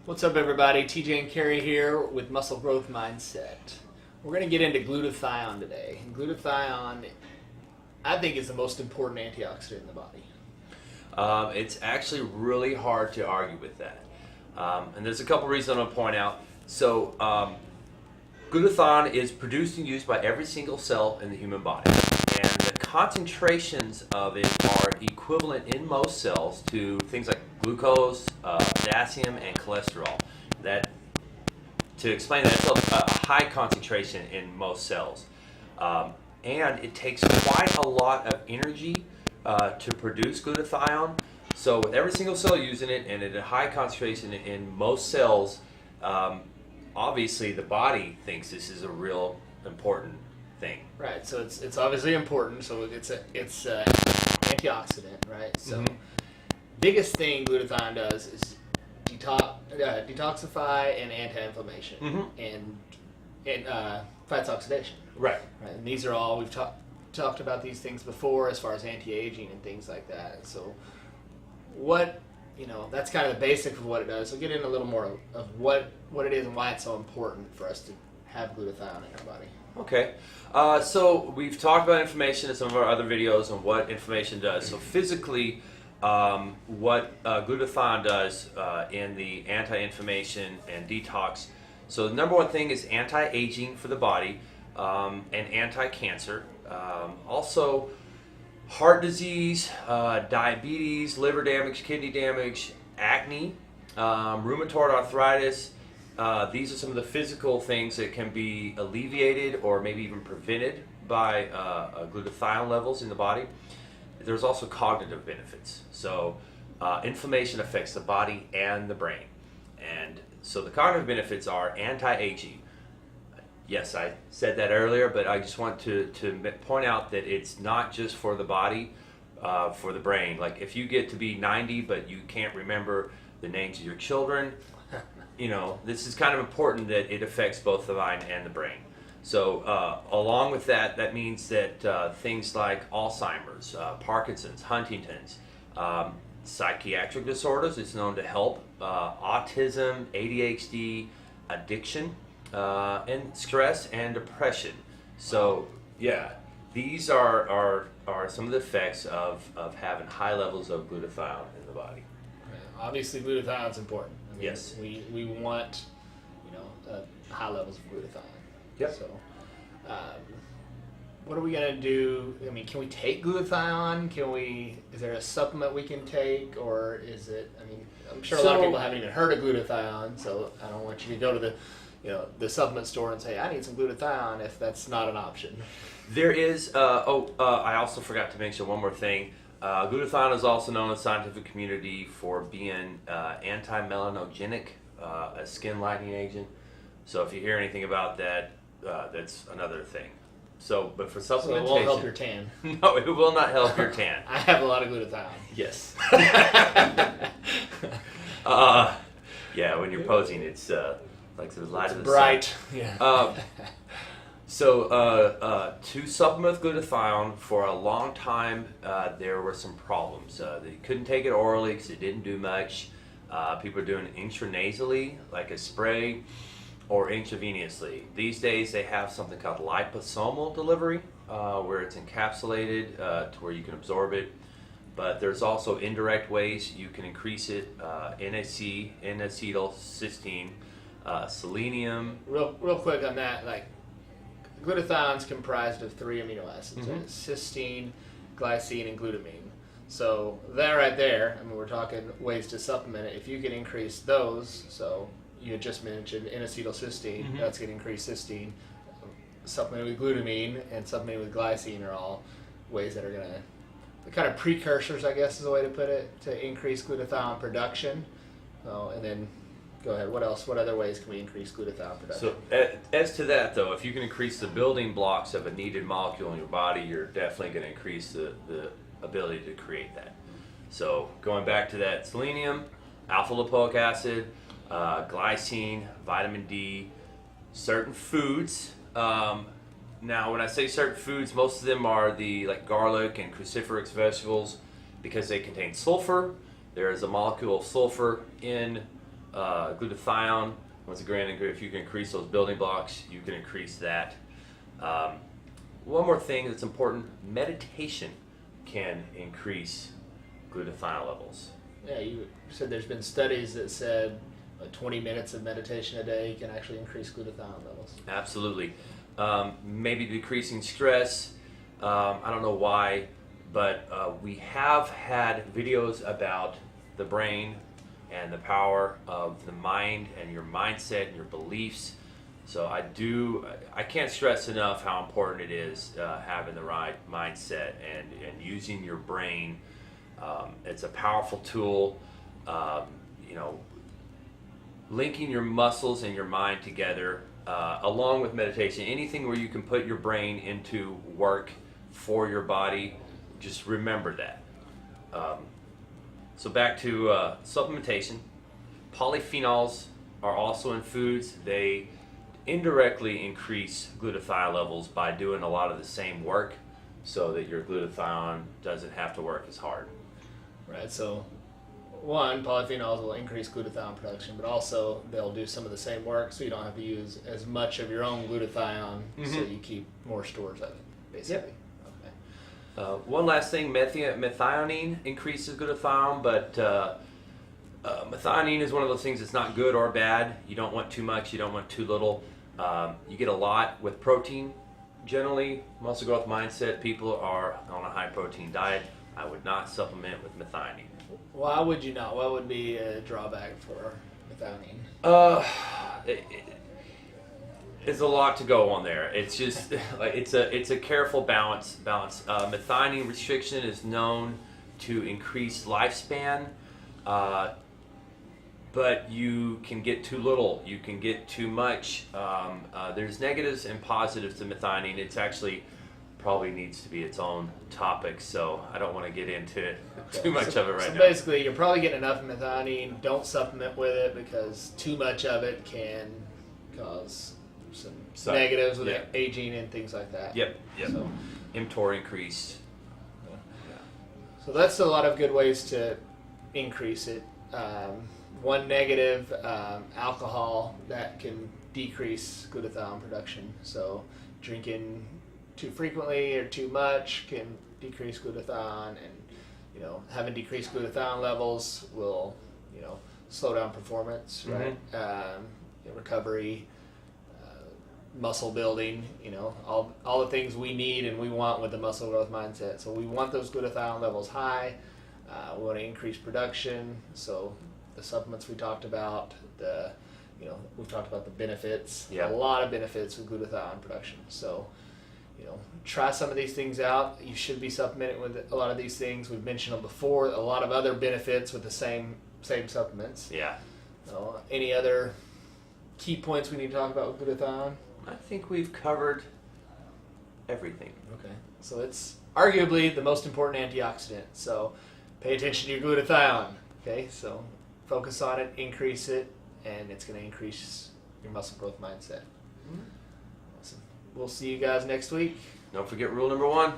What's up, everybody? TJ and Carrie here with Muscle Growth Mindset. We're going to get into glutathione today. And glutathione, I think, is the most important antioxidant in the body. It's actually really hard to argue with that. And there's a couple reasons I'm going to point out. So, glutathione is produced and used by every single cell in the human body. And the concentrations of it are equivalent in most cells to things like glucose, potassium, and cholesterol. To explain that, it's a high concentration in most cells. And it takes quite a lot of energy to produce glutathione. So with every single cell using it and at a high concentration in most cells, obviously the body thinks this is a real important thing. Right, so it's obviously important, so it's antioxidant, right? So biggest thing glutathione does is detoxify and anti-inflammation and fights oxidation. Right. And these are all, we've talked about these things before as far as anti-aging and things like that. So that's kind of the basic of what it does. So get in a little more of what it is and why it's so important for us to have glutathione in our body. Okay. So we've talked about inflammation in some of our other videos and what inflammation does. So physically, what glutathione does in the anti-inflammation and detox. So the number one thing is anti-aging for the body and anti-cancer. Also, heart disease, diabetes, liver damage, kidney damage, acne, rheumatoid arthritis. These are some of the physical things that can be alleviated or maybe even prevented by glutathione levels in the body. There's also cognitive benefits. So inflammation affects the body and the brain. And so the cognitive benefits are anti-aging. Yes, I said that earlier, but I just want to point out that it's not just for the body, for the brain. Like if you get to be 90 but you can't remember the names of your children, this is kind of important that it affects both the mind and the brain. So along with that, that means that things like Alzheimer's, Parkinson's, Huntington's, psychiatric disorders, it's known to help, autism, ADHD, addiction, and stress and depression. So yeah, these are some of the effects of having high levels of glutathione in the body. Obviously, glutathione is important. I mean, yes. We want high levels of glutathione. Yep. So, what are we gonna do? I mean, can we take glutathione? Is there a supplement we can take, or is it? I mean, I'm sure a lot of people haven't even heard of glutathione, so I don't want you to go to the supplement store and say, I need some glutathione, if that's not an option. There is. I also forgot to mention one more thing. Glutathione is also known in the scientific community for being anti-melanogenic, a skin lightening agent. So if you hear anything about that, that's another thing. So, but for supplementation, so it won't help your tan. No, it will not help your tan. I have a lot of glutathione. Yes. Yeah, when you're posing, it's like the light of the bright. sun. Yeah. To supplement with glutathione, for a long time, there were some problems. They couldn't take it orally because it didn't do much. People are doing it intranasally, like a spray, or intravenously. These days, they have something called liposomal delivery, where it's encapsulated to where you can absorb it. But there's also indirect ways you can increase it, N-acetylcysteine, selenium. Real quick on that, like glutathione is comprised of 3 amino acids: cysteine, glycine, and glutamine. So that right there, I mean, we're talking ways to supplement it. If you can increase those, so you had just mentioned N-acetylcysteine, that's going to increase cysteine. Supplementing with glutamine and supplementing with glycine are all ways that are going to, the kind of precursors, I guess is the way to put it, to increase glutathione production. And then, go ahead, what else? What other ways can we increase glutathione production? So as to that, though, if you can increase the building blocks of a needed molecule in your body, you're definitely going to increase the ability to create that. So going back to that, selenium, alpha lipoic acid, glycine, vitamin D, certain foods. Now, when I say certain foods, most of them are like garlic and cruciferous vegetables because they contain sulfur. There is a molecule of sulfur in Glutathione, once again, if you can increase those building blocks, you can increase that. One more thing that's important, meditation can increase glutathione levels. Yeah, you said there's been studies that said 20 minutes of meditation a day can actually increase glutathione levels. Absolutely. Maybe decreasing stress. I don't know why, but we have had videos about the brain and the power of the mind and your mindset and your beliefs. So I can't stress enough how important it is having the right mindset and using your brain. It's a powerful tool. Linking your muscles and your mind together, along with meditation, anything where you can put your brain into work for your body, just remember that. So back to supplementation. Polyphenols are also in foods. They indirectly increase glutathione levels by doing a lot of the same work so that your glutathione doesn't have to work as hard. Right, so one, polyphenols will increase glutathione production, but also they'll do some of the same work so you don't have to use as much of your own glutathione, so you keep more stores of it, basically. Yep. Okay. One last thing, methionine increases glutathione, but methionine is one of those things that's not good or bad. You don't want too much, you don't want too little. You get a lot with protein. Generally, muscle growth mindset people are on a high protein diet. I would not supplement with methionine. Why would you not? What would be a drawback for methionine? It's a lot to go on there. It's just it's a careful balance. Methionine restriction is known to increase lifespan, but you can get too little. You can get too much. There's negatives and positives to methionine. It's actually probably needs to be its own topic, so I don't want to get into too much of it right now. So basically, you're probably getting enough methionine. Don't supplement with it because too much of it can cause some negatives with aging and things like that. Yep. So, mTOR increased. So that's a lot of good ways to increase it. One negative, alcohol, that can decrease glutathione production. So drinking too frequently or too much can decrease glutathione, and having decreased glutathione levels will slow down performance, right? Recovery, muscle building, all the things we need and we want with the muscle growth mindset. So we want those glutathione levels high. We want to increase production. So the supplements we talked about, we've talked about the benefits. Yeah. A lot of benefits with glutathione production. So try some of these things out. You should be supplementing with a lot of these things. We've mentioned them before. A lot of other benefits with the same supplements. Yeah. So any other key points we need to talk about with glutathione? I think we've covered everything. Okay. So it's arguably the most important antioxidant. So pay attention to your glutathione. Okay. So focus on it, increase it, and it's going to increase your muscle growth mindset. Awesome. We'll see you guys next week. Don't forget rule number 1.